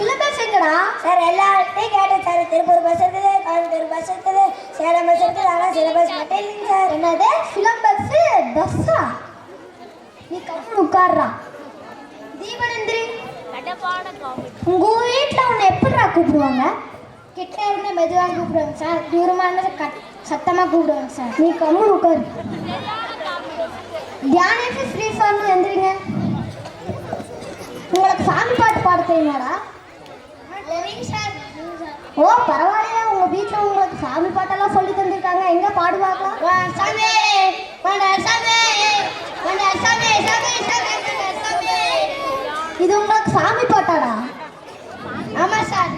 Syllabus எங்கடா sir எல்லாத்தையும் கேட்டேன் சார். திருப்பூர் பஸ் இருக்குது, கோயம்புத்தூர் பஸ் இருக்குது, சேலம் பஸ் இருக்குது. ஆனால் சிலபஸ் மட்டும் இல்லைங்க சார். என்னது சிலபஸ் பஸ்ஸா? நீ கம்முன்னு உட்கார்றா. தீபனந்திரி, உங்க வீட்டில் உன்னை எப்படிடா கூப்பிடுவாங்க? கிட்ட இருந்து மெதுவாக கூப்பிடுவாங்க சார், தூரமான சத்தமாக கூப்பிடுவாங்க சார். நீ கம்முன்னு உட்காரு. தியானேஷ் ஸ்ரீசாமி எந்திரிங்க. உங்களுக்கு சாமி பாட்டு பாட தெரியுமாடா? சார். ஓ பரவாயில்லையா, உங்க வீட்டில் உங்களுக்கு சாமி பாட்டெல்லாம் சொல்லி தந்திருக்காங்க. எங்க பாடுவாங்களா? சாமி சாமி சாமி சாமி சாமி. இது உங்களுக்கு சாமி பாட்டாடா? ஆமாம் சார்.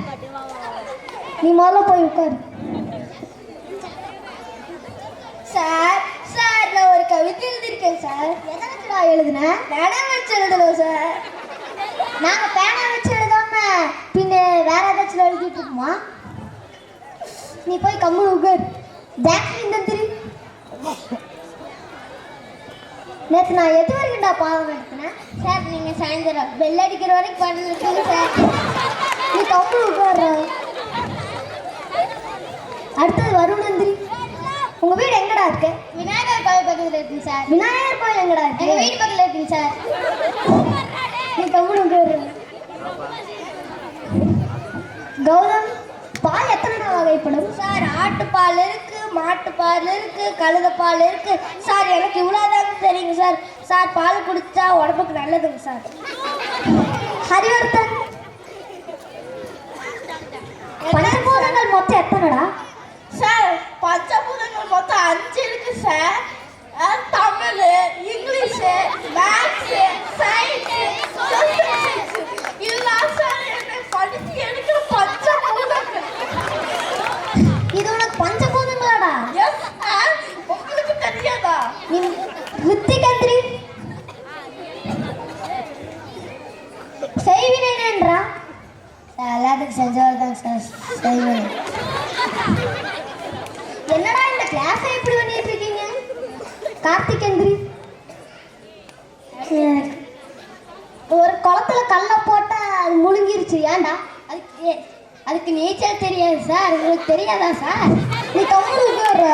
நீ முதல்ல போய் உட்காரு. சார் சார் நான் ஒரு கவிதை எழுதியிருக்கேன் சார். எதை வச்சுடா எழுதுன? பேனா வச்சு எழுதணும் சார். நாங்க பேனா வச்சு எழுதாம பின்ன வேற ஏதாச்சும் எழுதிட்டு இருக்கோமா? நீ போய் கம்முன்னு உட்காரு. ஜாக்லின் தந்திரி, நேற்று நான் எது வரைக்கும்டா பாடம் நடத்தினேன்? சார் நீங்கள் சாயந்தரம் பெல் அடிக்கிற வரைக்கும் பாடல் இருக்குங்க சார். நீ கம்முன்னு உட்காரு. அடுத்தது வருண் நந்திரி, உங்க வீடு எங்கடா இருக்கு? விநாயகர் கோயில் பக்கத்தில் இருக்குங்க சார். விநாயகர் கோயில் எங்கடா இருக்கு? எங்கள் வீட்டு பக்கத்தில் இருக்குங்க சார். நீ கம்முன்னு உட்காரு. கௌதம், பால் எத்தனை வகைப்படும்? சார் ஆட்டுப்பால் இருக்கு, மாட்டுப்பால் இருக்கு, கழுதைப்பால் இருக்கு சார். எனக்கு இவ்வளோதாங்க தெரியுங்க சார். சார் பால் குடிச்சா உடம்புக்கு நல்லதுங்க சார். ஹரிவர்த்தன், பஞ்சபூதங்கள் மொத்தம் எத்தனைடா? சார் பஞ்சபூதங்கள் மொத்தம் 5 இருக்கு sir. Tamil, English, maths, science, இதெல்லாம் சார் எனக்கு படிச்சு எடுக்கிற பஞ்சபூதங்கள். இது உனக்கு பஞ்சபூதங்களாடா? Yes sir. உங்களுக்கு தெரியாதா? நீ ரித்திகந்திரி, செய்வினேன்றா? எல்லாத்துக்கும் செஞ்சவர் தான் சார் செய்வேன். என்னடா இந்த கிளாஸை எப்படி பண்ணிட்டு இருக்கீங்க? கார்த்திகேந்திரி, ஒரு குளத்துல கல்லை போட்டா அது முழுங்கிருச்சு, ஏன்டா? அதுக்கு நீச்சல் தெரியாது சார். உங்களுக்கு தெரியாதா சார்? நீ கம்முன்னு உட்காரு.